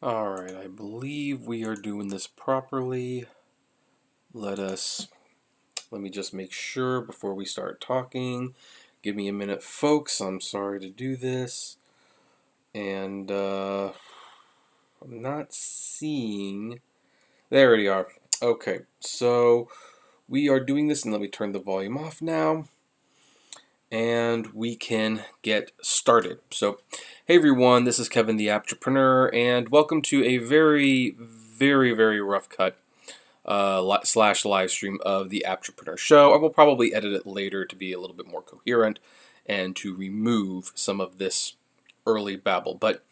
Alright, I believe we are doing this properly. Let me just make sure before we start talking. Give me a minute, folks. I'm sorry to do this. And, I'm not seeing... There we are. Okay, so we are doing this, and let me turn the volume off now. And we can get started. So, hey everyone, this is Kevin the Apptrepreneur, and welcome to a very, very rough cut slash live stream of the Apptrepreneur show. I will probably edit it later to be a little bit more coherent and to remove some of this early babble. But,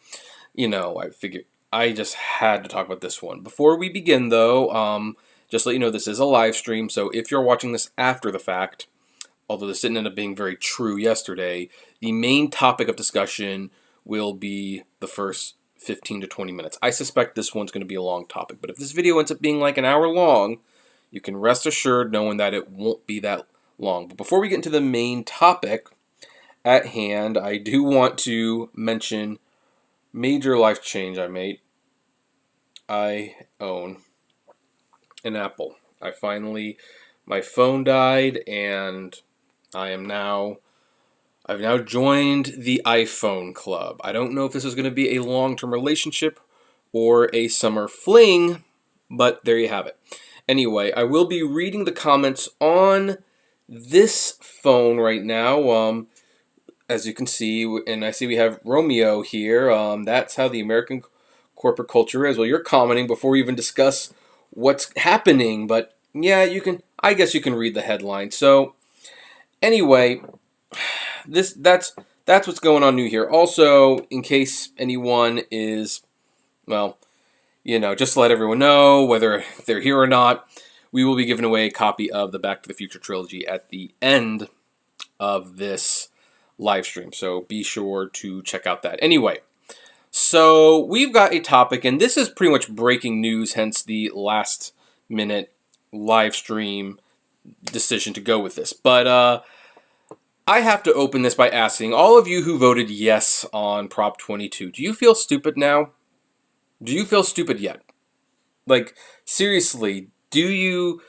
you know, I figured I just had to talk about this one. Before we begin, though, just let you know this is a live stream, so if you're watching this after the fact, although this didn't end up being very true yesterday, the main topic of discussion will be the first 15 to 20 minutes. I suspect this one's going to be a long topic, but if this video ends up being like an hour long, you can rest assured knowing that it won't be that long. But before we get into the main topic at hand, I do want to mention major life change I made. I own an Apple. My phone died, and I've now joined the iPhone club. I don't know if this is going to be a long-term relationship or a summer fling, but there you have it. Anyway, I will be reading the comments on this phone right now. As you can see, and I see we have Romeo here. That's how the American corporate culture is. Well, you're commenting before we even discuss what's happening, but yeah, I guess you can read the headline. So, anyway, that's what's going on new here. Also, in case anyone is, well, you know, just to let everyone know, whether they're here or not, we will be giving away a copy of the Back to the Future trilogy at the end of this live stream. So be sure to check out that. Anyway, so we've got a topic, and this is pretty much breaking news, hence the last minute live stream decision to go with this. But I have to open this by asking all of you who voted yes on Prop 22, do you feel stupid now? Do you feel stupid yet? Like, seriously, do you...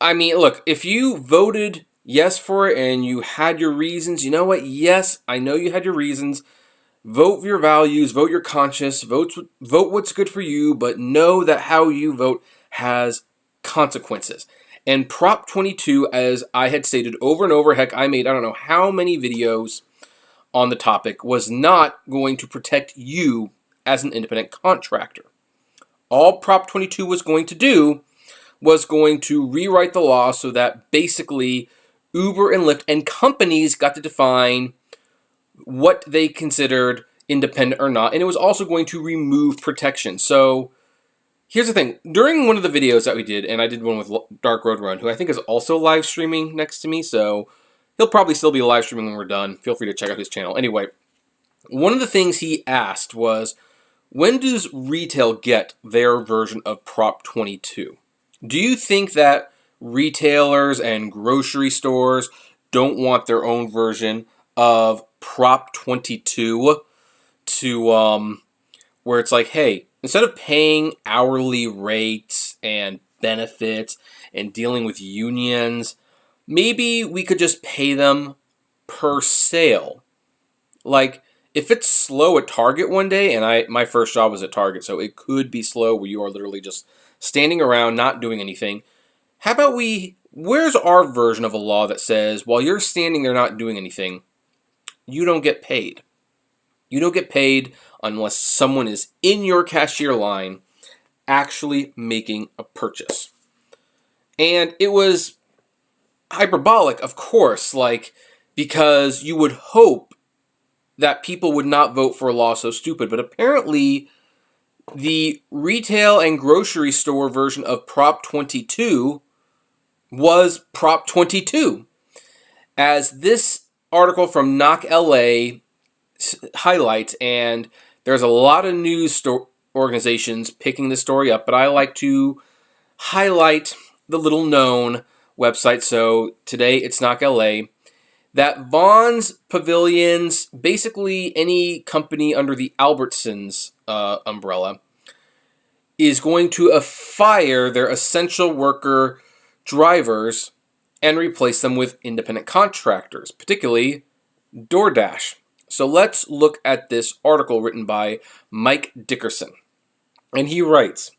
I mean, look, if you voted yes for it and you had your reasons, you know what? Yes, I know you had your reasons. Vote your values, vote your conscience, vote what's good for you, but know that how you vote has consequences. And Prop 22, as I had stated over and over, heck, I made I don't know how many videos on the topic, was not going to protect you as an independent contractor. All Prop 22 was going to do was going to rewrite the law so that basically Uber and Lyft and companies got to define what they considered independent or not, and it was also going to remove protection. So here's the thing. During one of the videos that we did, and I did one with Dark Road Run, who I think is also live streaming next to me, so he'll probably still be live streaming when we're done. Feel free to check out his channel. Anyway, one of the things he asked was, when does retail get their version of Prop 22? Do you think that retailers and grocery stores don't want their own version of Prop 22 to, where it's like, hey, instead of paying hourly rates and benefits and dealing with unions, maybe we could just pay them per sale. Like, if it's slow at Target one day, and my first job was at Target, so it could be slow where you are literally just standing around not doing anything. How about where's our version of a law that says, while you're standing there not doing anything, you don't get paid? You don't get paid unless someone is in your cashier line actually making a purchase. And it was hyperbolic, of course, like, because you would hope that people would not vote for a law so stupid. But apparently, the retail and grocery store version of Prop 22 was Prop 22. As this article from Knock LA highlights, and there's a lot of news organizations picking this story up, but I like to highlight the little known website. So today it's Knock LA. that Vaughn's Pavilions, basically any company under the Albertsons umbrella, is going to fire their essential worker drivers and replace them with independent contractors, particularly DoorDash. So let's look at this article written by Mike Dickerson. And he writes,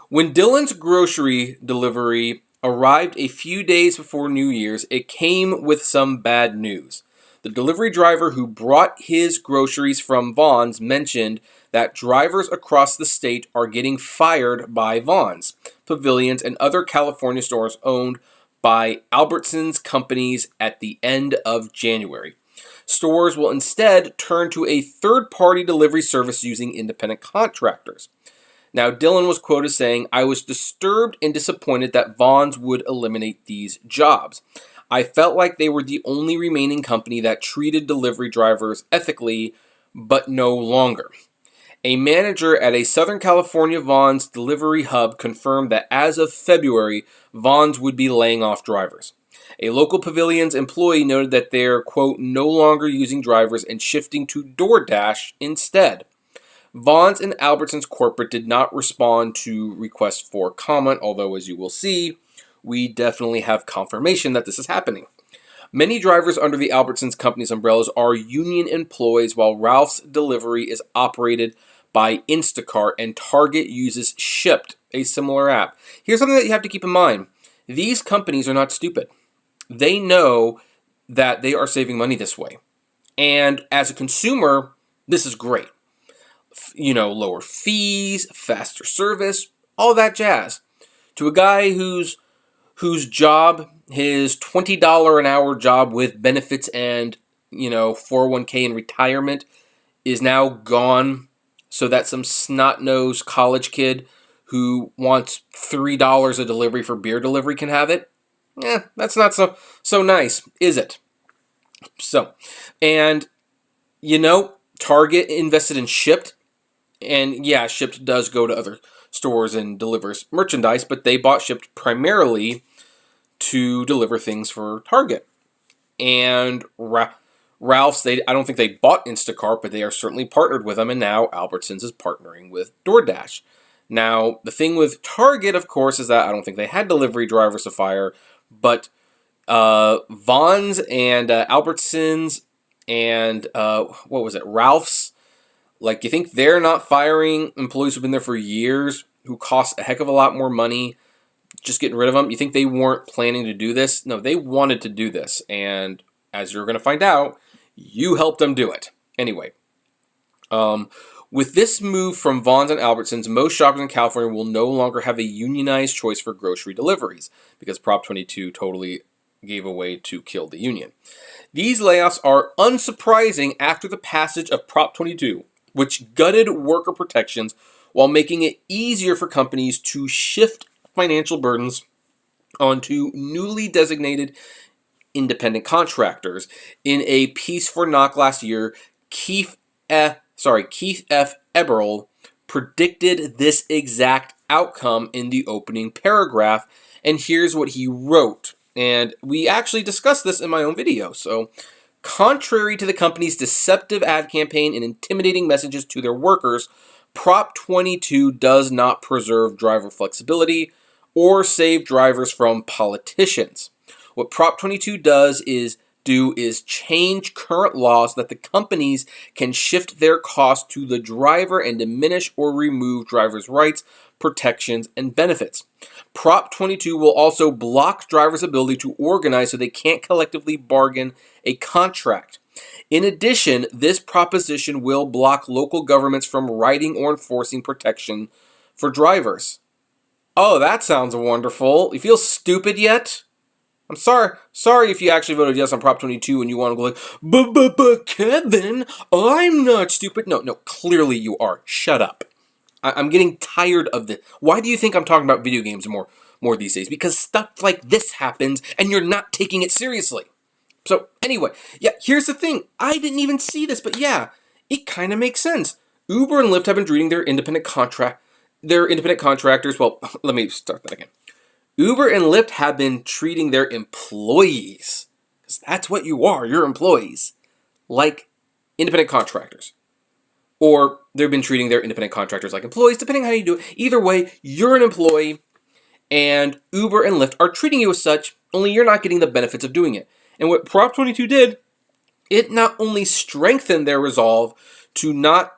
when Dylan's grocery delivery arrived a few days before New Year's, it came with some bad news. The delivery driver who brought his groceries from Vaughn's mentioned that drivers across the state are getting fired by Vaughn's, Pavilions, and other California stores owned by Albertsons companies at the end of January. Stores will instead turn to a third-party delivery service using independent contractors. Now, Dylan was quoted saying, I was disturbed and disappointed that Vaughn's would eliminate these jobs. I felt like they were the only remaining company that treated delivery drivers ethically, but no longer. A manager at a Southern California Vaughn's delivery hub confirmed that as of February, Vaughn's would be laying off drivers. A local Pavilions employee noted that they're, quote, no longer using drivers and shifting to DoorDash instead. Vaughn's and Albertsons corporate did not respond to requests for comment, although as you will see, we definitely have confirmation that this is happening. Many drivers under the Albertsons company's umbrellas are union employees, while Ralph's Delivery is operated by Instacart and Target uses Shipt, a similar app. Here's something that you have to keep in mind. These companies are not stupid. They know that they are saving money this way. And as a consumer, this is great. Lower fees, faster service, all that jazz. To a guy whose job, his $20 an hour job with benefits and, 401k and retirement is now gone so that some snot-nosed college kid who wants $3 a delivery for beer delivery can have it. That's not so nice, is it? So, and, Target invested in Shipt. And yeah, Shipt does go to other stores and delivers merchandise, but they bought Shipt primarily to deliver things for Target. And Ralph's, I don't think they bought Instacart, but they are certainly partnered with them, and now Albertsons is partnering with DoorDash. Now, the thing with Target, of course, is that I don't think they had delivery drivers to fire, but Vaughn's and Albertsons and, Ralph's, you think they're not firing employees who've been there for years, who cost a heck of a lot more money, just getting rid of them? You think they weren't planning to do this? No, they wanted to do this. And as you're going to find out, you helped them do it. Anyway, with this move from Vaughn's and Albertsons, most shoppers in California will no longer have a unionized choice for grocery deliveries because Prop 22 totally gave away to kill the union. These layoffs are unsurprising after the passage of Prop 22, which gutted worker protections while making it easier for companies to shift financial burdens onto newly designated independent contractors. In a piece for Knock last year, Keith F. Eberl predicted this exact outcome in the opening paragraph, and here's what he wrote. And we actually discussed this in my own video, so contrary to the company's deceptive ad campaign and intimidating messages to their workers, Prop 22 does not preserve driver flexibility or save drivers from politicians. What Prop 22 does is change current laws so that the companies can shift their costs to the driver and diminish or remove drivers' rights, protections, and benefits. Prop 22 will also block drivers' ability to organize so they can't collectively bargain a contract. In addition, this proposition will block local governments from writing or enforcing protection for drivers. Oh, that sounds wonderful. You feel stupid yet? I'm sorry if you actually voted yes on Prop 22 and you want to go like, but Kevin, I'm not stupid. No, clearly you are. Shut up. I'm getting tired of this. Why do you think I'm talking about video games more these days? Because stuff like this happens and you're not taking it seriously. So anyway, yeah, here's the thing. I didn't even see this, but yeah, it kind of makes sense. Uber and Lyft have been treating their independent contractors. Well, let me start that again. Uber and Lyft have been treating their employees, That's what you are. You're employees. Like independent contractors. Or they've been treating their independent contractors like employees, depending on how you do it. Either way, you're an employee, and Uber and Lyft are treating you as such, only you're not getting the benefits of doing it. And what Prop 22 did, it not only strengthened their resolve to not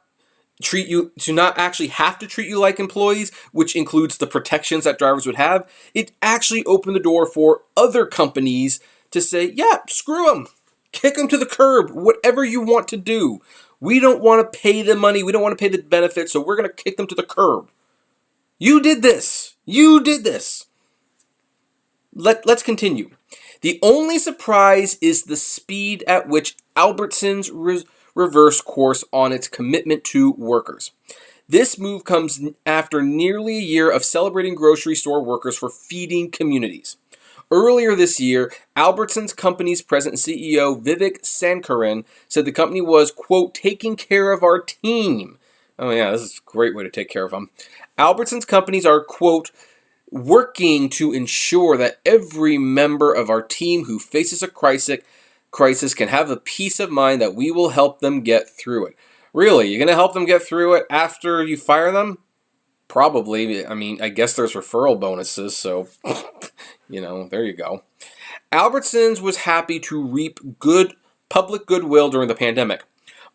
actually have to treat you like employees, which includes the protections that drivers would have, it actually opened the door for other companies to say, yeah, screw them. Kick them to the curb. Whatever you want to do. We don't want to pay the money. We don't want to pay the benefits, so we're going to kick them to the curb. You did this. You did this. Let's continue. The only surprise is the speed at which Albertson's reversed course on its commitment to workers. This move comes after nearly a year of celebrating grocery store workers for feeding communities. Earlier this year, Albertson's company's president and CEO, Vivek Sankaran, said the company was, quote, taking care of our team. Oh yeah, this is a great way to take care of them. Albertson's companies are, quote, working to ensure that every member of our team who faces a crisis can have a peace of mind that we will help them get through it. Really, you're going to help them get through it after you fire them? Probably. I mean, I guess there's referral bonuses, so, there you go. Albertsons was happy to reap good public goodwill during the pandemic.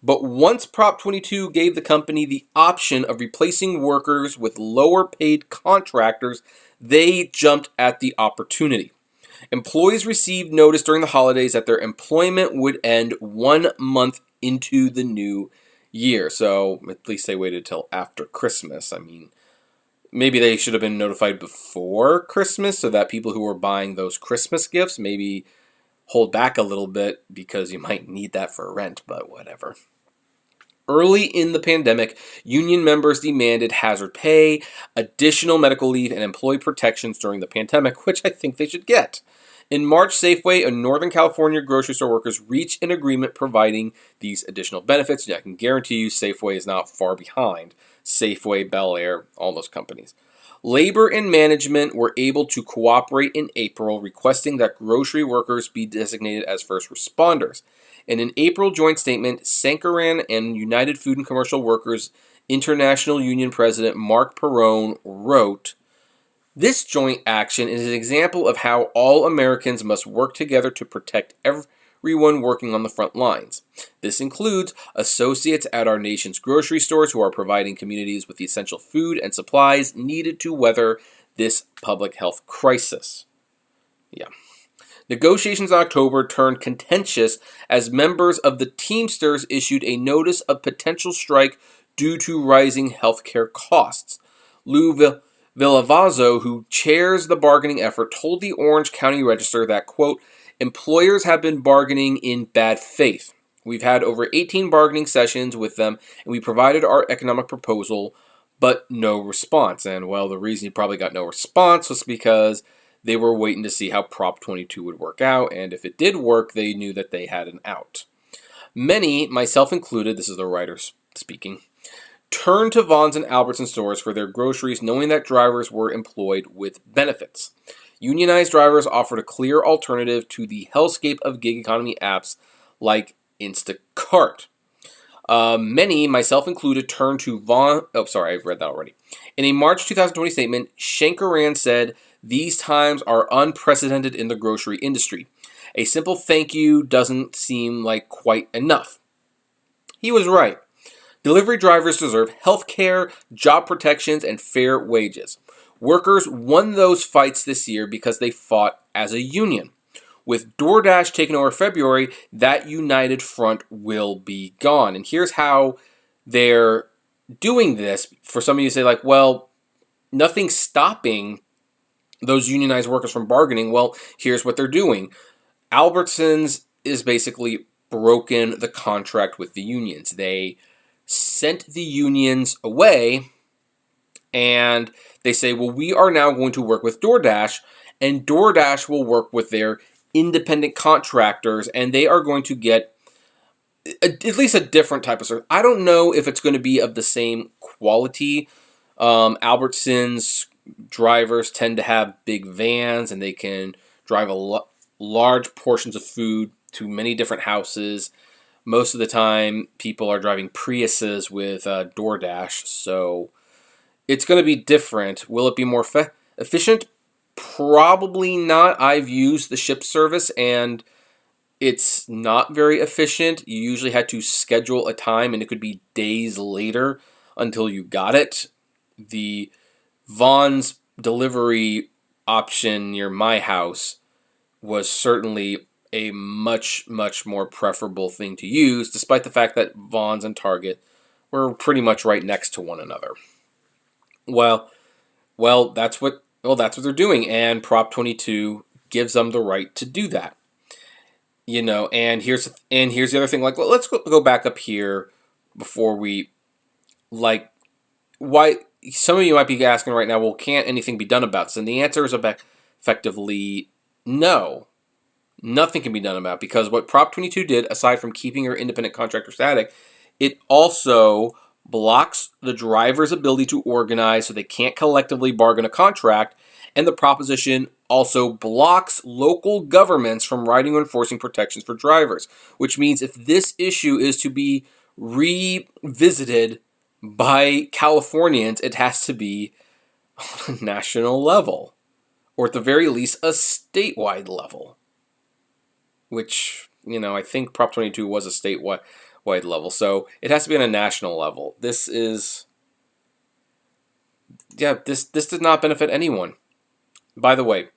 But once Prop 22 gave the company the option of replacing workers with lower paid contractors, they jumped at the opportunity. Employees received notice during the holidays that their employment would end 1 month into the new year. So at least they waited till after Christmas. I mean, maybe they should have been notified before Christmas so that people who were buying those Christmas gifts maybe hold back a little bit because you might need that for rent, but whatever. Early in the pandemic, union members demanded hazard pay, additional medical leave, and employee protections during the pandemic, which I think they should get. In March, Safeway and Northern California grocery store workers reached an agreement providing these additional benefits. Yeah, I can guarantee you Safeway is not far behind. Safeway, Bel Air, all those companies. Labor and management were able to cooperate in April, requesting that grocery workers be designated as first responders. In an April joint statement, Sankaran and United Food and Commercial Workers International Union President Mark Perrone wrote, "This joint action is an example of how all Americans must work together to protect everyone working on the front lines. This includes associates at our nation's grocery stores who are providing communities with the essential food and supplies needed to weather this public health crisis." Yeah. Negotiations in October turned contentious as members of the Teamsters issued a notice of potential strike due to rising healthcare costs. Lou Villavazzo, who chairs the bargaining effort, told the Orange County Register that, quote, employers have been bargaining in bad faith. We've had over 18 bargaining sessions with them, and we provided our economic proposal, but no response. And, well, the reason you probably got no response was because they were waiting to see how Prop 22 would work out, and if it did work, they knew that they had an out. Many, myself included, this is the writer speaking, turned to Vons and Albertson stores for their groceries, knowing that drivers were employed with benefits. Unionized drivers offered a clear alternative to the hellscape of gig economy apps like Instacart. Many, myself included, turned to I've read that already. In a March 2020 statement, Sankaran said, "These times are unprecedented in the grocery industry. A simple thank you doesn't seem like quite enough." He was right. Delivery drivers deserve health care, job protections, and fair wages. Workers won those fights this year because they fought as a union. With DoorDash taking over February, that united front will be gone. And here's how they're doing this. For some of you to say, like, well, nothing's stopping those unionized workers from bargaining. Well, here's what they're doing. Albertsons is basically broken the contract with the unions. They sent the unions away, and they say, well, we are now going to work with DoorDash, and DoorDash will work with their independent contractors, and they are going to get at least a different type of service. I don't know if it's going to be of the same quality. Albertsons drivers tend to have big vans, and they can drive a lot. large portions of food to many different houses. Most of the time, people are driving Priuses with DoorDash, so it's going to be different. Will it be more efficient? Probably not. I've used the ship service, and it's not very efficient. You usually had to schedule a time, and it could be days later until you got it. The Vaughn's delivery option near my house was certainly a much, much more preferable thing to use, despite the fact that Vaughn's and Target were pretty much right next to one another. Well, that's what they're doing, and Prop 22 gives them the right to do that. And here's the other thing. Like, well, let's go back up here before we why some of you might be asking right now. Well, can't anything be done about this? And the answer is effectively no. Nothing can be done about it, because what Prop 22 did, aside from keeping your independent contractor static, it also blocks the driver's ability to organize, so they can't collectively bargain a contract, and the proposition also blocks local governments from writing or enforcing protections for drivers, which means if this issue is to be revisited by Californians, it has to be on a national level, or at the very least a statewide level. Which, I think Prop 22 was a statewide level, so it has to be on a national level. This did not benefit anyone. By the way,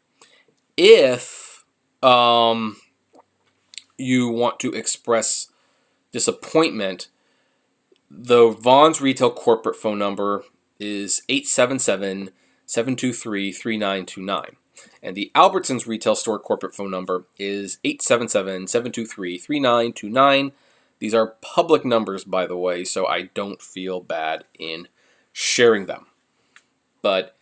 if you want to express disappointment, the Vaughn's retail corporate phone number is 877-723-3929. And the Albertson's retail store corporate phone number is 877-723-3929. These are public numbers, by the way, so I don't feel bad in sharing them. But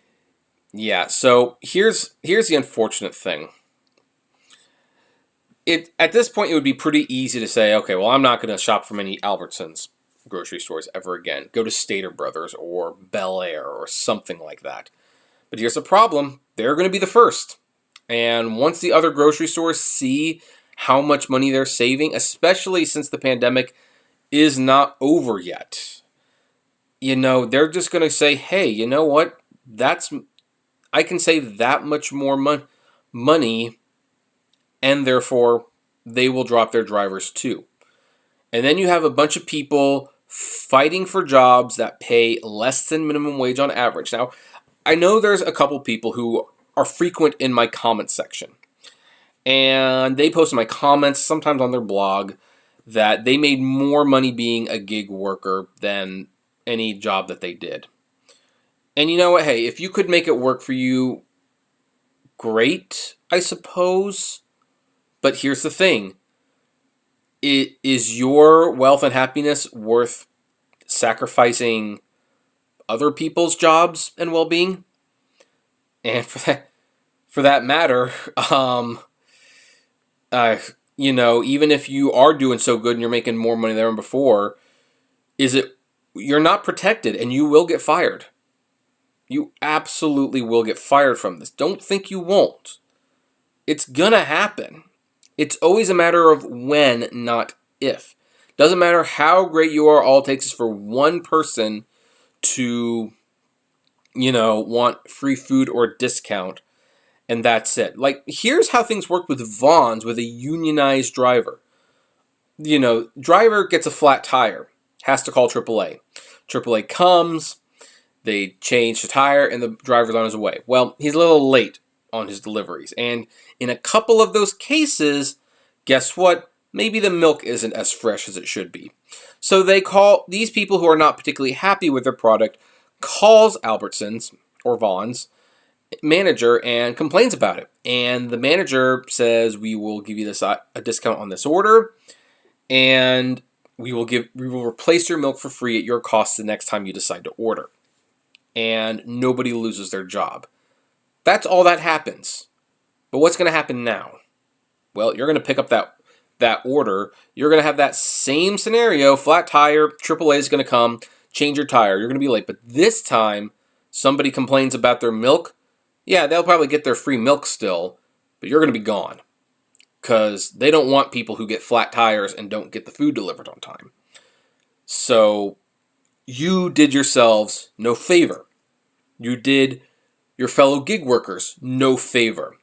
yeah, so here's the unfortunate thing. At this point, it would be pretty easy to say, okay, well, I'm not going to shop from any Albertsons grocery stores ever again. Go to Stater Brothers or Bel Air or something like that. But here's the problem. They're going to be the first. And once the other grocery stores see how much money they're saving, especially since the pandemic is not over yet, they're just going to say, hey, you know what? I can save that much more money, and therefore they will drop their drivers too. And then you have a bunch of people fighting for jobs that pay less than minimum wage on average. Now, I know there's a couple people who are frequent in my comment section, and they post in my comments, sometimes on their blog, that they made more money being a gig worker than any job that they did. And you know what? Hey, if you could make it work for you, great, I suppose. But here's the thing. Is your wealth and happiness worth sacrificing other people's jobs and well-being? And for that matter, even if you are doing so good and you're making more money than before, you're not protected and you will get fired. You absolutely will get fired from this. Don't think you won't. It's gonna happen. It's always a matter of when, not if. Doesn't matter how great you are, all it takes is for one person to, want free food or a discount, and that's it. Like, here's how things work with Vaughn's with a unionized driver. Driver gets a flat tire, has to call AAA. AAA comes, they change the tire, and the driver's on his way. Well, he's a little late on his deliveries, and in a couple of those cases, guess what? Maybe the milk isn't as fresh as it should be. So they call these people who are not particularly happy with their product, calls Albertsons or Vaughn's manager and complains about it. And the manager says, we will give you a discount on this order, and we will replace your milk for free at your cost the next time you decide to order. And nobody loses their job. That's all that happens. But what's going to happen now? Well, you're going to pick up that order. You're going to have that same scenario, flat tire, AAA is going to come, change your tire. You're going to be late. But this time, somebody complains about their milk. Yeah, they'll probably get their free milk still, but you're going to be gone. because they don't want people who get flat tires and don't get the food delivered on time. So you did yourselves no favor. You did your fellow gig workers no favor.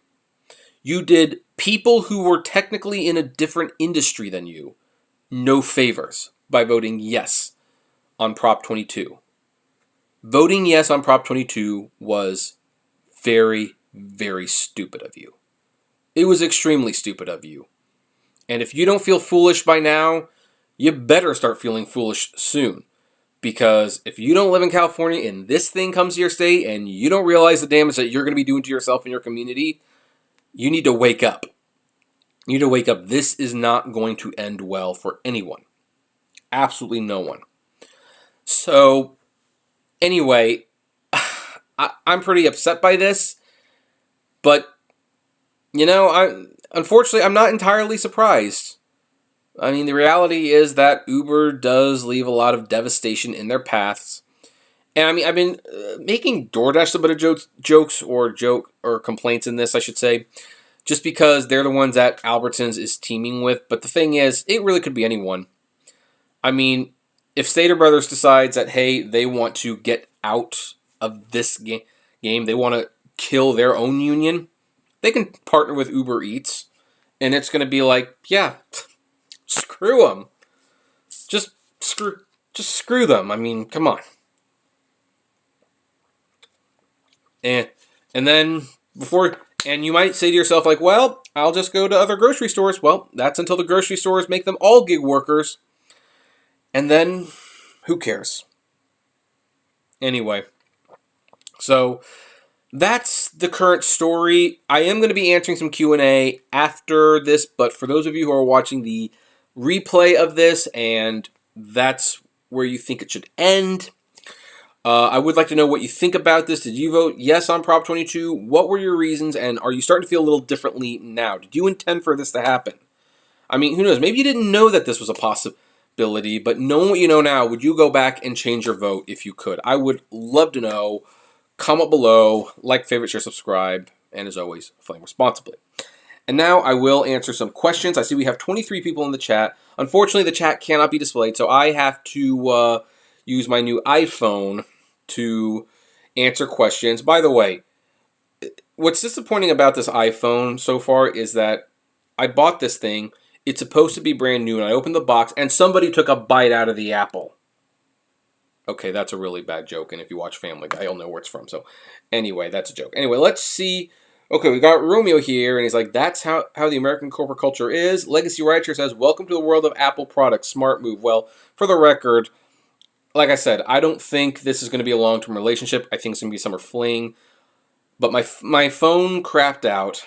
You did people who were technically in a different industry than you no favors by voting yes on Prop 22. Voting yes on Prop 22 was very, very stupid of you. It was extremely stupid of you. And if you don't feel foolish by now, you better start feeling foolish soon. Because if you don't live in California and this thing comes to your state and you don't realize the damage that you're going to be doing to yourself and your community, you need to wake up. You need to wake up. This is not going to end well for anyone. Absolutely no one. So, anyway, I'm pretty upset by this. But, unfortunately, I'm not entirely surprised. I mean, the reality is that Uber does leave a lot of devastation in their paths. And I mean, I've been making DoorDash a bit of jokes or complaints in this, I should say, just because they're the ones that Albertsons is teaming with. But the thing is, it really could be anyone. I mean, if Stater Brothers decides that, hey, they want to get out of this game, they want to kill their own union, they can partner with Uber Eats, and it's going to be like, yeah, screw them. Just screw them. I mean, come on. And then and you might say to yourself, like, well, I'll just go to other grocery stores. Well, that's until the grocery stores make them all gig workers. And then, who cares? Anyway, so that's the current story. I am going to be answering some Q&A after this, but for those of you who are watching the replay of this, and that's where you think it should end, I would like to know what you think about this. Did you vote yes on Prop 22? What were your reasons, and are you starting to feel a little differently now? Did you intend for this to happen? I mean, who knows? Maybe you didn't know that this was a possibility, but knowing what you know now, would you go back and change your vote if you could? I would love to know. Comment below, like, favorite, share, subscribe, and as always, flame responsibly. And now I will answer some questions. I see we have 23 people in the chat. Unfortunately, the chat cannot be displayed, so I have to use my new iPhone to answer questions. By the way, what's disappointing about this iPhone so far is that I bought this thing. It's supposed to be brand new, and I opened the box, and somebody took a bite out of the apple. Okay, that's a really bad joke, and if you watch Family Guy, you'll know where it's from. So, anyway, that's a joke. Anyway, let's see. Okay, we got Romeo here, and he's like, that's how the American corporate culture is. Legacy Rideshare says, welcome to the world of Apple products. Smart move. Well, for the record, like I said, I don't think this is going to be a long-term relationship. I think it's going to be summer fling. But my phone crapped out,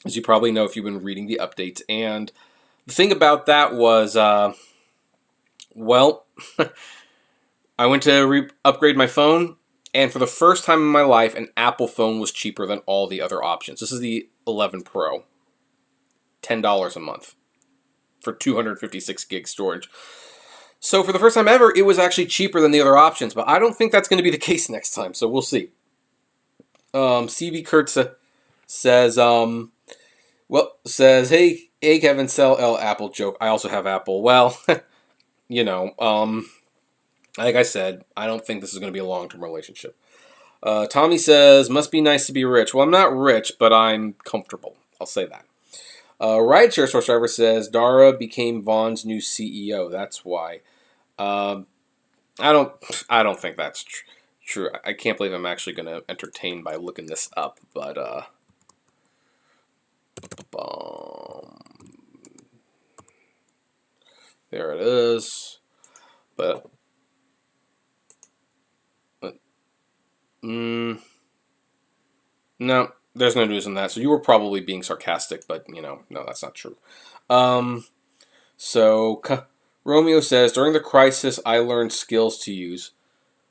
as you probably know if you've been reading the updates. And the thing about that was, well... I went to upgrade my phone, and for the first time in my life, an Apple phone was cheaper than all the other options. This is the 11 Pro. $10 a month for 256 gig storage. So for the first time ever, it was actually cheaper than the other options, but I don't think that's going to be the case next time, so we'll see. CV Kurtz says, hey Kevin, sell L Apple joke. I also have Apple. Well, like I said, I don't think this is going to be a long-term relationship. Tommy says, must be nice to be rich. Well, I'm not rich, but I'm comfortable. I'll say that. Rideshare Source Driver says, Dara became Vaughn's new CEO. That's why. I don't think that's true. I can't believe I'm actually going to entertain by looking this up. But, there it is. But... no, there's no news on that. So you were probably being sarcastic, but, no, that's not true. Romeo says, during the crisis, I learned skills to use.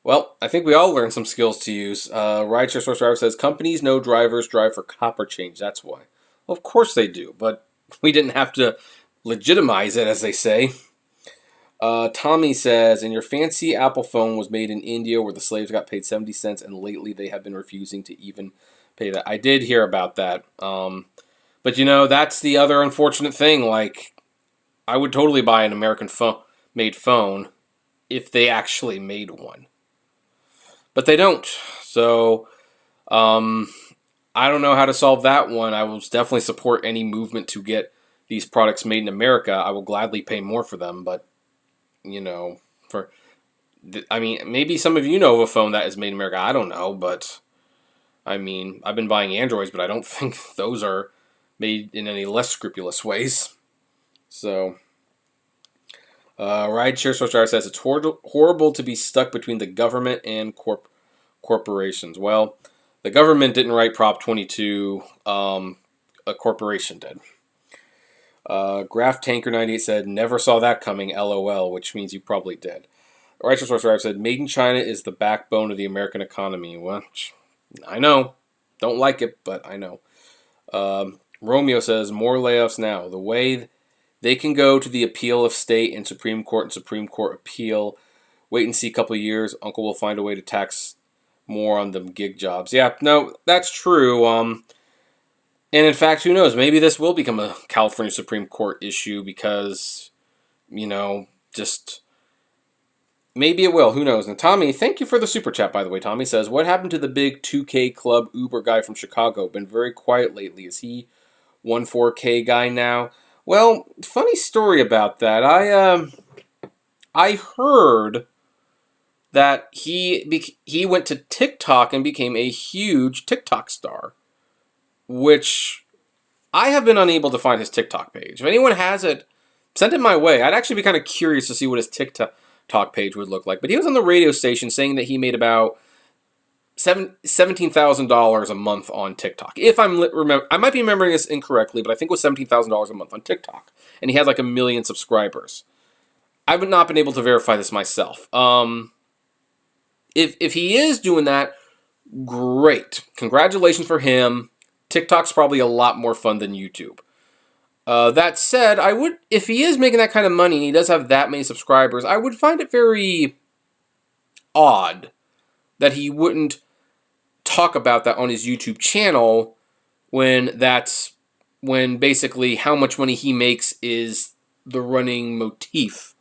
Well, I think we all learned some skills to use. Rideshare Source Driver says, companies know drivers drive for copper change. That's why. Well, of course they do, but we didn't have to legitimize it, as they say. Tommy says, and your fancy Apple phone was made in India where the slaves got paid 70 cents, and lately they have been refusing to even pay that. I did hear about that. But But that's the other unfortunate thing. Like, I would totally buy an American made phone if they actually made one. But they don't. So, I don't know how to solve that one. I will definitely support any movement to get these products made in America. I will gladly pay more for them, but, maybe some of you know of a phone that is made in America. I don't know, but, I've been buying Androids, but I don't think those are made in any less scrupulous ways. So, Rideshare Social says it's horrible to be stuck between the government and corporations. Well, the government didn't write Prop 22. A corporation did. Graph Tanker 98 said, never saw that coming, LOL, which means you probably did. Righteous Source Drive said, made in China is the backbone of the American economy. Well, I know. Don't like it, but I know. Romeo says, more layoffs now. The way they can go to the appeal of state and Supreme Court appeal. Wait and see a couple of years. Uncle will find a way to tax more on them gig jobs. Yeah, no, that's true. And in fact, who knows? Maybe this will become a California Supreme Court issue because, just maybe it will. Who knows? And Tommy, thank you for the super chat, by the way. Tommy says, what happened to the big 2K Club Uber guy from Chicago? Been very quiet lately. Is he 14K guy now? Well, funny story about that. I heard that he went to TikTok and became a huge TikTok star, which I have been unable to find his TikTok page. If anyone has it, send it my way. I'd actually be kind of curious to see what his TikTok page would look like. But he was on the radio station saying that he made about $17,000 a month on TikTok. If I might be remembering this incorrectly, but I think it was $17,000 a month on TikTok, and he had like 1 million subscribers. I've not been able to verify this myself. If he is doing that, great. Congratulations for him. TikTok's probably a lot more fun than YouTube. That said, if he is making that kind of money and he does have that many subscribers, I would find it very odd that he wouldn't talk about that on his YouTube channel when basically how much money he makes is the running motif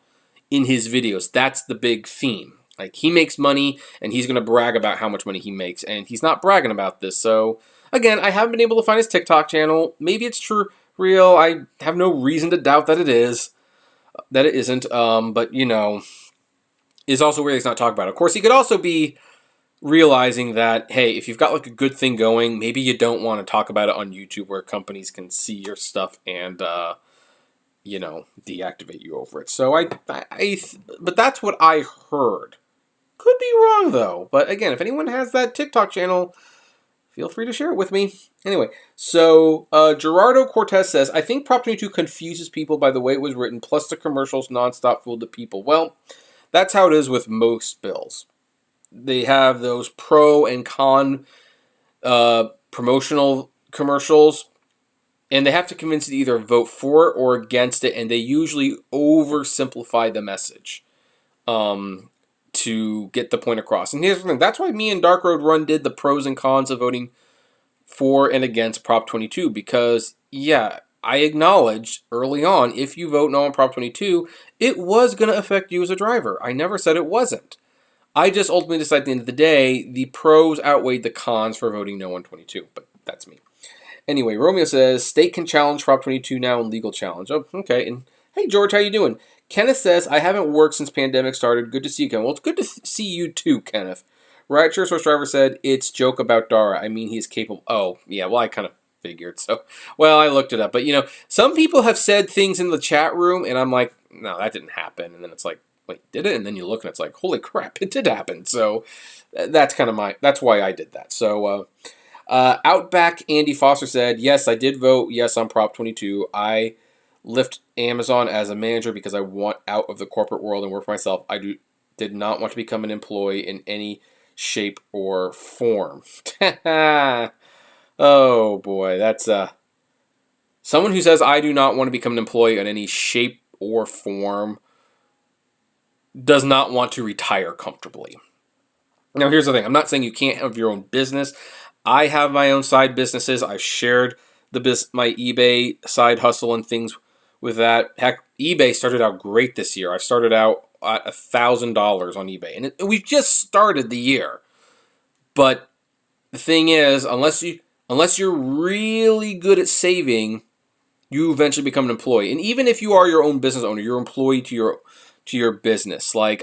in his videos. That's the big theme. Like, he makes money and he's going to brag about how much money he makes, and he's not bragging about this. So, again, I haven't been able to find his TikTok channel. Maybe it's real. I have no reason to doubt that it isn't. But, is also where he's not talking about it. Of course, he could also be realizing that, hey, if you've got like a good thing going, maybe you don't want to talk about it on YouTube where companies can see your stuff and, deactivate you over it. So but that's what I heard. Could be wrong though. But again, if anyone has that TikTok channel, feel free to share it with me. Anyway, so Gerardo Cortez says, I think Prop 22 confuses people by the way it was written, plus the commercials nonstop fooled the people. Well, that's how it is with most bills. They have those pro and con promotional commercials, and they have to convince you to either vote for it or against it, and they usually oversimplify the message to get the point across. And here's the thing. That's why me and Dark Road Run did the pros and cons of voting for and against Prop 22, because, yeah, I acknowledged early on, if you vote no on Prop 22, it was going to affect you as a driver. I never said it wasn't. I just ultimately decided at the end of the day, the pros outweighed the cons for voting no on 22, but that's me. Anyway, Romeo says, state can challenge Prop 22 now in legal challenge. Oh, okay. And hey, George, how you doing? Kenneth says, I haven't worked since pandemic started. Good to see you, Kenneth. Well, it's good to see you too, Kenneth. Right, Sure Source Driver said, it's joke about Dara. I mean, he's capable. Oh, yeah, well, I kind of figured. So, well, I looked it up. But, some people have said things in the chat room, and I'm like, no, that didn't happen. And then it's like, wait, did it? And then you look, and it's like, holy crap, it did happen. So, that's why I did that. So, Outback Andy Foster said, yes, I did vote yes on Prop 22. I left Amazon as a manager because I want out of the corporate world and work for myself. I did not want to become an employee in any shape or form. Oh boy, that's someone who says I do not want to become an employee in any shape or form does not want to retire comfortably. Now here's the thing. I'm not saying you can't have your own business. I have my own side businesses. I've shared my eBay side hustle and things with that. Heck, eBay started out great this year. I started out at $1,000 on eBay, and we just started the year. But the thing is, unless you're really good at saving, you eventually become an employee. And even if you are your own business owner, you're employee to your business. Like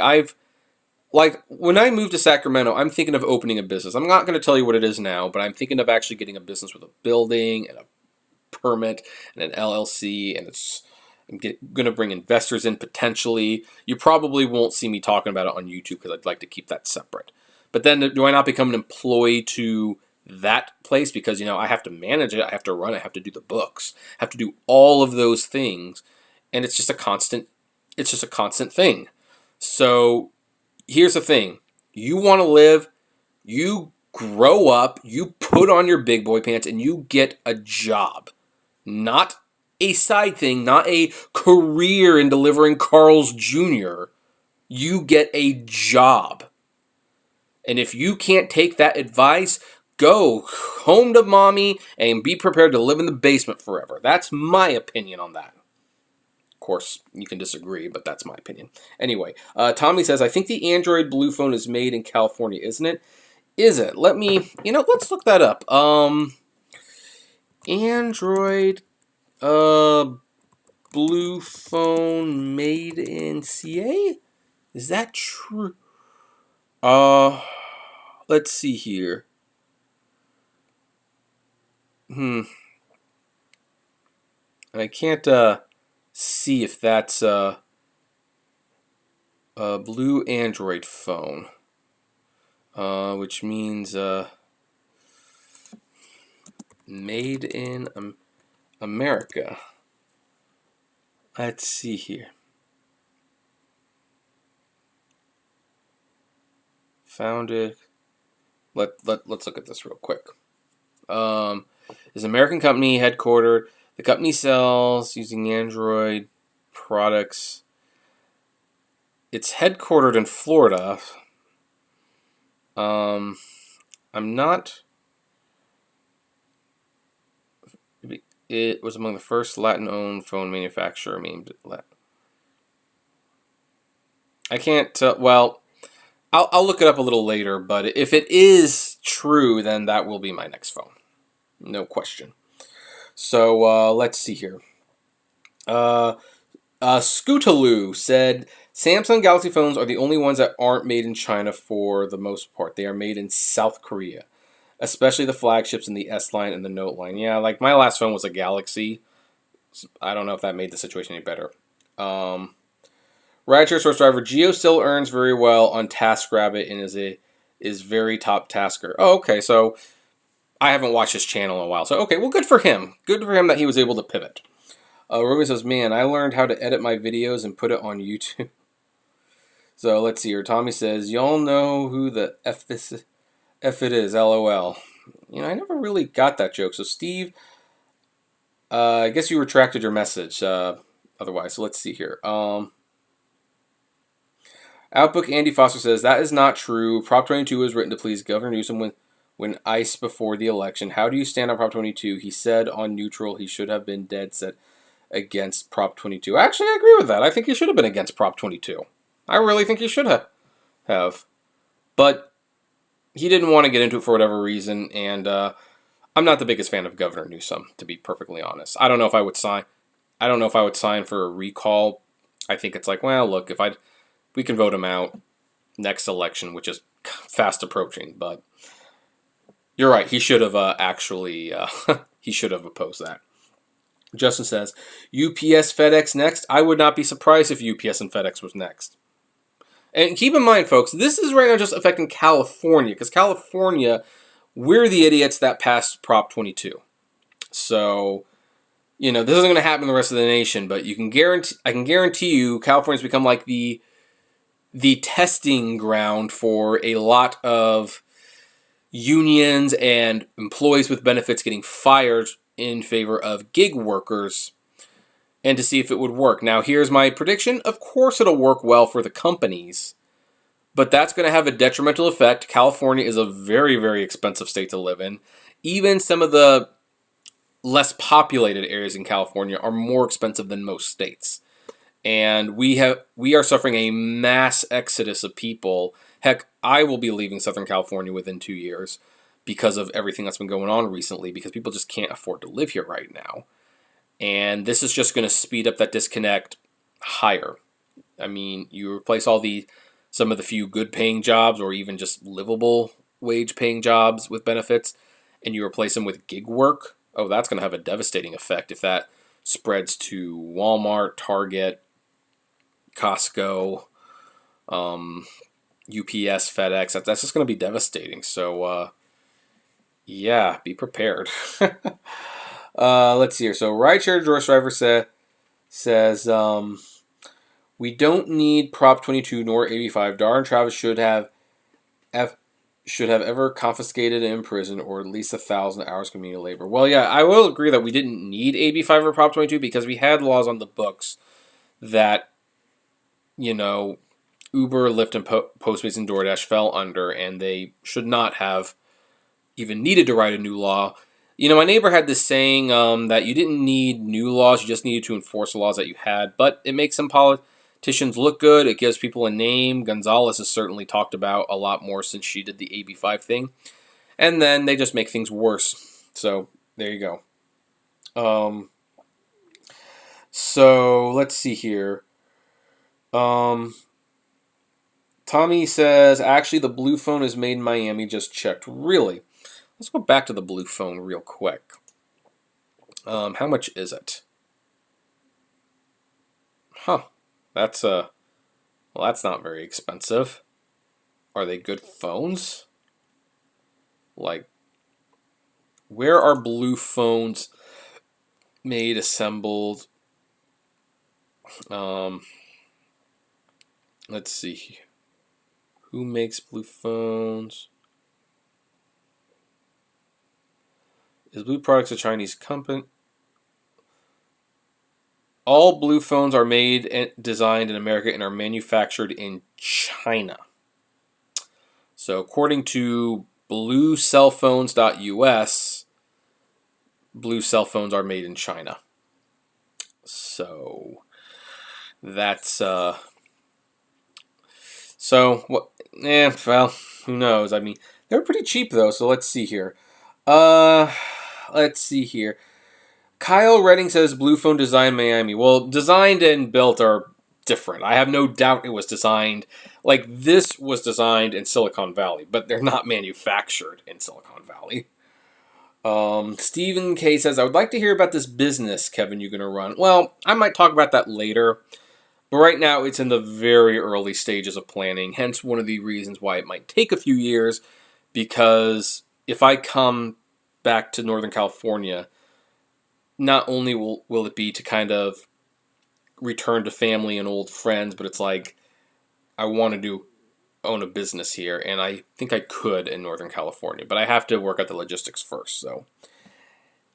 when I moved to Sacramento, I'm thinking of opening a business. I'm not going to tell you what it is now, but I'm thinking of actually getting a business with a building and a permit and an LLC, and I'm going to bring investors in potentially. You probably won't see me talking about it on YouTube because I'd like to keep that separate. But then do I not become an employee to that place because, I have to manage it, I have to run it, I have to do the books, I have to do all of those things, and it's just a constant thing. So here's the thing. You want to live, you grow up, you put on your big boy pants, and you get a job. Not a side thing, not a career in delivering Carl's Jr. You get a job. And if you can't take that advice, go home to mommy and be prepared to live in the basement forever. That's my opinion on that. Of course, you can disagree, but that's my opinion. Anyway, Tommy says, I think the Android Blue phone is made in California, isn't it? Is it? Let's look that up. Android Blue phone made in CA? Is that true? Let's see here. I can't see if that's a blue Android phone, which means made in America. Let's see here. Founded. Let's look at this real quick. Is an American company headquartered. The company sells using Android products. It's headquartered in Florida. I'm not. It was among the first Latin-owned phone manufacturer. I can't. I'll look it up a little later. But if it is true, then that will be my next phone. No question. So let's see here. Scootaloo said Samsung Galaxy phones are the only ones that aren't made in China for the most part. They are made in South Korea, especially the flagships in the S line and the Note line. Yeah, like my last phone was a Galaxy. I don't know if that made the situation any better. Rideshare Source Driver Geo still earns very well on TaskRabbit and is very top tasker. Oh, okay, so I haven't watched his channel in a while. So, okay, well, good for him. Good for him that he was able to pivot. Ruby says, man, I learned how to edit my videos and put it on YouTube. So, let's see here. Tommy says, y'all know who the F it is, LOL. I never really got that joke. So, Steve, I guess you retracted your message otherwise. So, let's see here. Outbook Andy Foster says, that is not true. Prop 22 was written to please Governor Newsom when ICE before the election. How do you stand on Prop 22? He said on neutral he should have been dead set against Prop 22. Actually, I agree with that. I think he should have been against Prop 22. I really think he should have. But he didn't want to get into it for whatever reason, and I'm not the biggest fan of Governor Newsom, to be perfectly honest. I don't know if I would sign for a recall. I think it's like, well, look, we can vote him out next election, which is fast approaching, but you're right. He should have he should have opposed that. Justin says, UPS, FedEx next. I would not be surprised if UPS and FedEx was next. And keep in mind, folks, this is right now just affecting California, because California, we're the idiots that passed Prop 22. So, this isn't going to happen in the rest of the nation, but I can guarantee you California's become like the testing ground for a lot of unions and employees with benefits getting fired in favor of gig workers, and to see if it would work. Now, here's my prediction. Of course it'll work well for the companies, but that's going to have a detrimental effect. California is a very, very expensive state to live in. Even some of the less populated areas in California are more expensive than most states. And we are suffering a mass exodus of people. Heck, I will be leaving Southern California within 2 years because of everything that's been going on recently, because people just can't afford to live here right now. And this is just going to speed up that disconnect higher. I mean, you replace some of the few good paying jobs or even just livable wage paying jobs with benefits, and you replace them with gig work. Oh, that's going to have a devastating effect if that spreads to Walmart, Target, Costco, UPS, FedEx. That's just going to be devastating. So, yeah, be prepared. Let's see here. So, rideshare George driver says, we don't need Prop 22 nor 85. Dar and Travis should have ever confiscated and imprisoned or at least 1,000 hours community labor. Well, yeah, I will agree that we didn't need AB 5 or Prop 22 because we had laws on the books that, Uber, Lyft, and Postmates and DoorDash fell under, and they should not have even needed to write a new law. My neighbor had this saying that you didn't need new laws, you just needed to enforce the laws that you had, but it makes some politicians look good. It gives people a name. Gonzalez has certainly talked about a lot more since she did the AB5 thing. And then they just make things worse. So, there you go. So, let's see here. Tommy says, actually, the blue phone is made in Miami. Just checked. Really? Let's go back to the blue phone real quick. How much is it? Huh. That's not very expensive. Are they good phones? Like, where are blue phones made, assembled? Let's see. Who makes blue phones? Is Blue Products a Chinese company? All blue phones are made and designed in America and are manufactured in China. So according to bluecellphones.us, blue cell phones are made in China. So that's well, who knows? I mean, they're pretty cheap though, so let's see here. Let's see here. Kyle Redding says blue phone design Miami. Well, designed and built are different. I have no doubt it was designed, like this was designed in Silicon Valley, but they're not manufactured in Silicon Valley. Stephen K says, I would like to hear about this business, Kevin, you're going to run. Well, I might talk about that later, but right now it's in the very early stages of planning, hence one of the reasons why it might take a few years, because if I come back to Northern California, not only will it be to kind of return to family and old friends, but it's like I want to own a business here, and I think I could in Northern California, but I have to work out the logistics first. So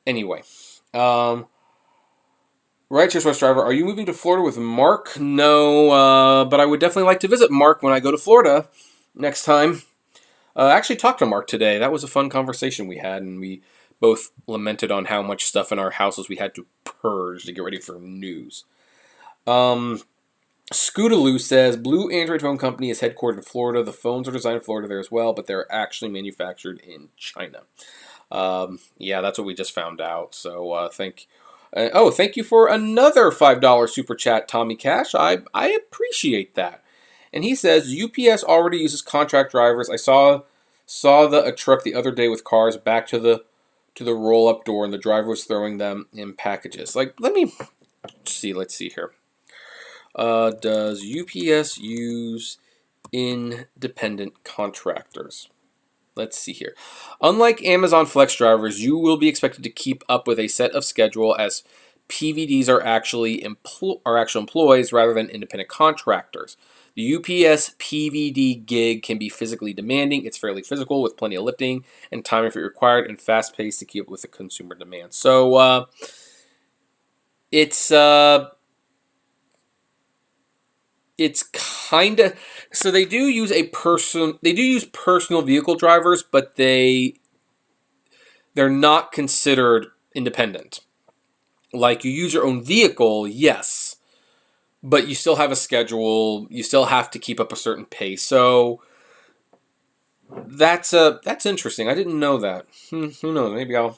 anyway, Righteous West Driver, are you moving to Florida with Mark? No, but I would definitely like to visit Mark when I go to Florida next time. I actually talked to Mark today. That was a fun conversation we had, and we both lamented on how much stuff in our houses we had to purge to get ready for news. Scootaloo says, Blue Android phone company is headquartered in Florida. The phones are designed in Florida there as well, but they're actually manufactured in China. Yeah, that's what we just found out. So thank you for another $5 super chat, Tommy Cash. I appreciate that. And he says, UPS already uses contract drivers. I saw a truck the other day with cars back to the roll-up door, and the driver was throwing them in packages. Like, let's see here. Does UPS use independent contractors? Let's see here. Unlike Amazon Flex drivers, you will be expected to keep up with a set of schedule, as PVDs are actually actual employees rather than independent contractors. The UPS PVD gig can be physically demanding. It's fairly physical with plenty of lifting and time if it required, and fast-paced to keep up with the consumer demand. So it's kind of, so they do use personal vehicle drivers, but they're not considered independent. Like, you use your own vehicle, yes, but you still have a schedule. You still have to keep up a certain pace. So that's interesting. I didn't know that. Who knows?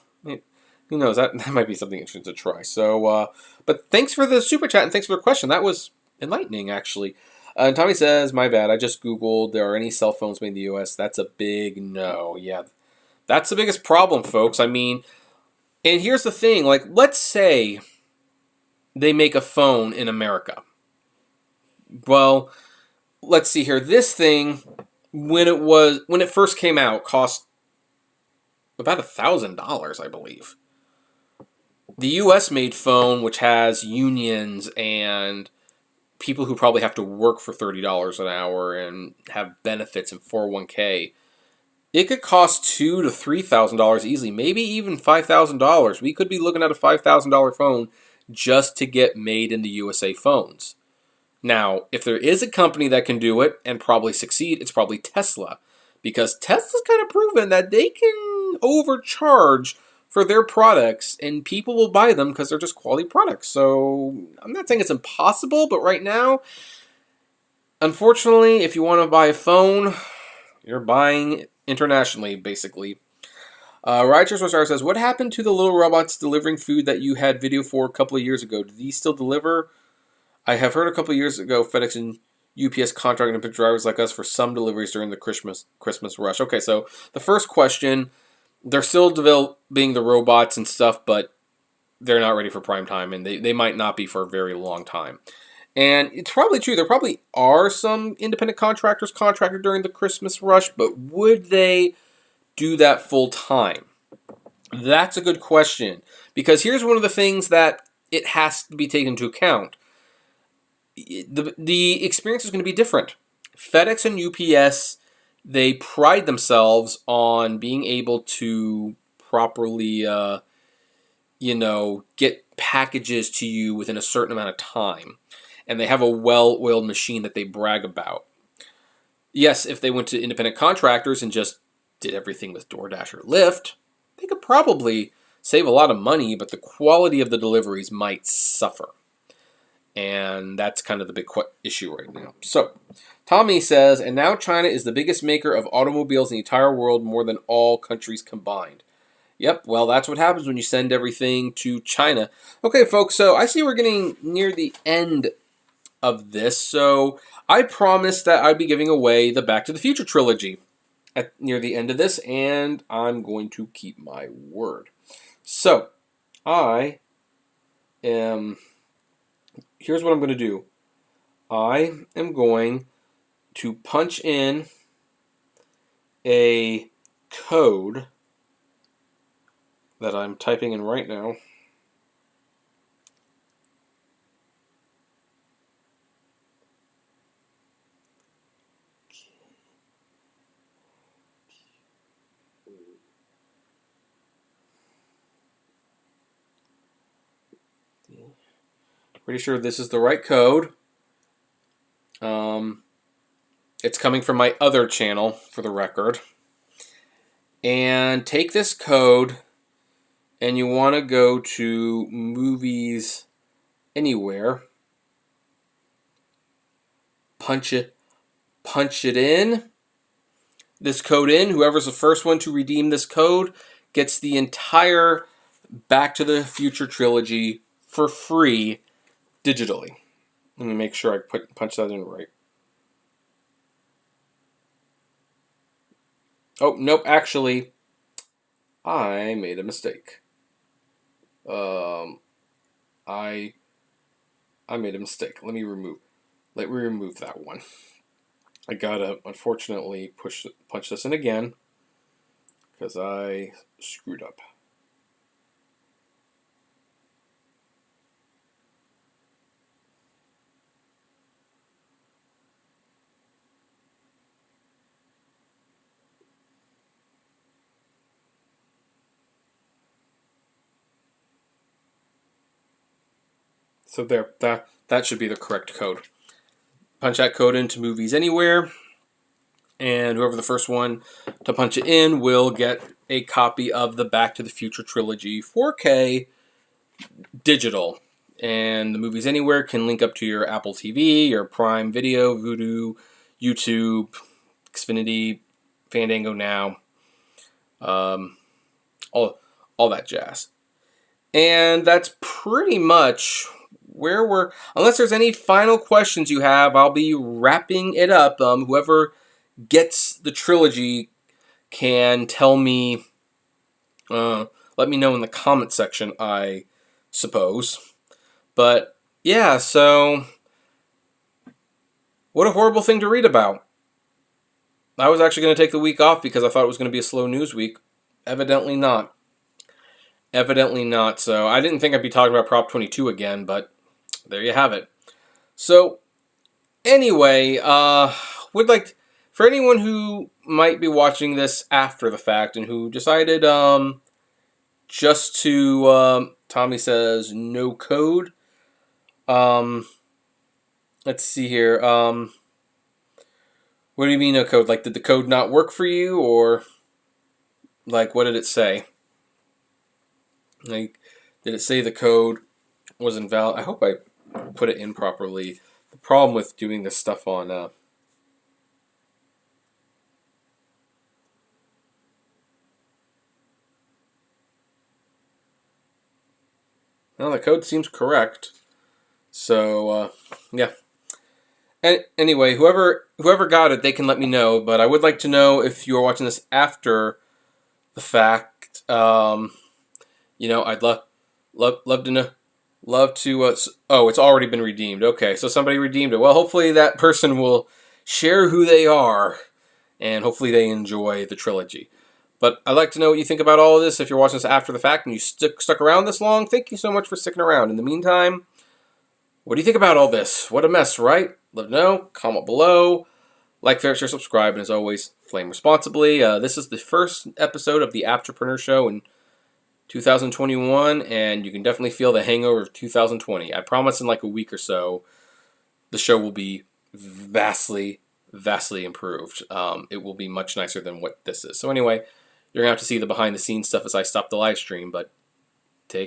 Who knows? That might be something interesting to try. So, but thanks for the super chat and thanks for the question. That was enlightening, actually. And Tommy says, "My bad. I just Googled. There are any cell phones made in the U.S. That's a big no. Yeah, that's the biggest problem, folks. I mean, and here's the thing. Like, let's say they make a phone in America. Well, let's see here. This thing, when it first came out, cost about $1,000, I believe. The U.S. made phone, which has unions and people who probably have to work for $30 an hour and have benefits and 401k. It could cost $2,000 to $3,000 easily, maybe even $5,000. We could be looking at a $5,000 phone just to get made in the USA phones. Now, if there is a company that can do it and probably succeed, it's probably Tesla. Because Tesla's kind of proven that they can overcharge for their products and people will buy them because they're just quality products. So I'm not saying it's impossible, but right now, unfortunately, if you want to buy a phone, you're buying internationally, basically. Righteous Rosar says, what happened to the little robots delivering food that you had video for a couple of years ago? Do these still deliver? I have heard a couple of years ago FedEx and UPS contracted to pick drivers like us for some deliveries during the Christmas rush. Okay, so the first question, they're still developing the robots and stuff, but they're not ready for prime time, and they might not be for a very long time. And it's probably true. There probably are some independent contractors contracted during the Christmas rush, but would they do that full time? That's a good question, because here's one of the things that it has to be taken into account. The experience is going to be different. FedEx and UPS, they pride themselves on being able to properly, get packages to you within a certain amount of time. And they have a well-oiled machine that they brag about. Yes, if they went to independent contractors and just did everything with DoorDash or Lyft, they could probably save a lot of money, but the quality of the deliveries might suffer. And that's kind of the big issue right now. So, Tommy says, and now China is the biggest maker of automobiles in the entire world, more than all countries combined. Yep, well, that's what happens when you send everything to China. Okay, folks, so I see we're getting near the end of this. So, I promised that I'd be giving away the Back to the Future trilogy near the end of this, and I'm going to keep my word. So, here's what I'm going to do. I am going to punch in a code that I'm typing in right now. Pretty sure this is the right code. It's coming from my other channel, for the record. And take this code, and you want to go to Movies Anywhere. Punch it in. This code in. Whoever's the first one to redeem this code gets the entire Back to the Future trilogy for free digitally. Let me make sure I punch that in right. Oh, nope, actually, I made a mistake. I made a mistake. Let me remove that one. I gotta, unfortunately, punch this in again, because I screwed up. So there, that should be the correct code. Punch that code into Movies Anywhere, and whoever the first one to punch it in will get a copy of the Back to the Future trilogy 4K digital. And the Movies Anywhere can link up to your Apple TV, your Prime Video, Vudu, YouTube, Xfinity, Fandango Now, all that jazz. And that's pretty much where we're... Unless there's any final questions you have, I'll be wrapping it up. Whoever gets the trilogy can tell me... let me know in the comment section, I suppose. But, yeah, so... What a horrible thing to read about. I was actually going to take the week off because I thought it was going to be a slow news week. Evidently not. Evidently not. So I didn't think I'd be talking about Prop 22 again, but there you have it. So anyway, would like for anyone who might be watching this after the fact and who decided just to Tommy says no code. Let's see here. What do you mean no code? Like, did the code not work for you, or like what did it say? Like, did it say the code was invalid? I hope I put it in properly. The problem with doing this stuff on no, the code seems correct. So yeah. And anyway, whoever got it, they can let me know. But I would like to know if you're watching this after the fact. I'd love to know. Love to. Oh, it's already been redeemed. Okay, so somebody redeemed it. Well, hopefully that person will share who they are, and hopefully they enjoy the trilogy. But I'd like to know what you think about all of this. If you're watching this after the fact and you stuck around this long, thank you so much for sticking around. In the meantime, what do you think about all this? What a mess, right? Let me know. Comment below. Like, share, subscribe, and as always, flame responsibly. This is the first episode of the Apptrepreneur Show in 2021, and you can definitely feel the hangover of 2020. I promise in like a week or so, the show will be vastly, vastly improved. It will be much nicer than what this is. So anyway, you're going to have to see the behind-the-scenes stuff as I stop the live stream, but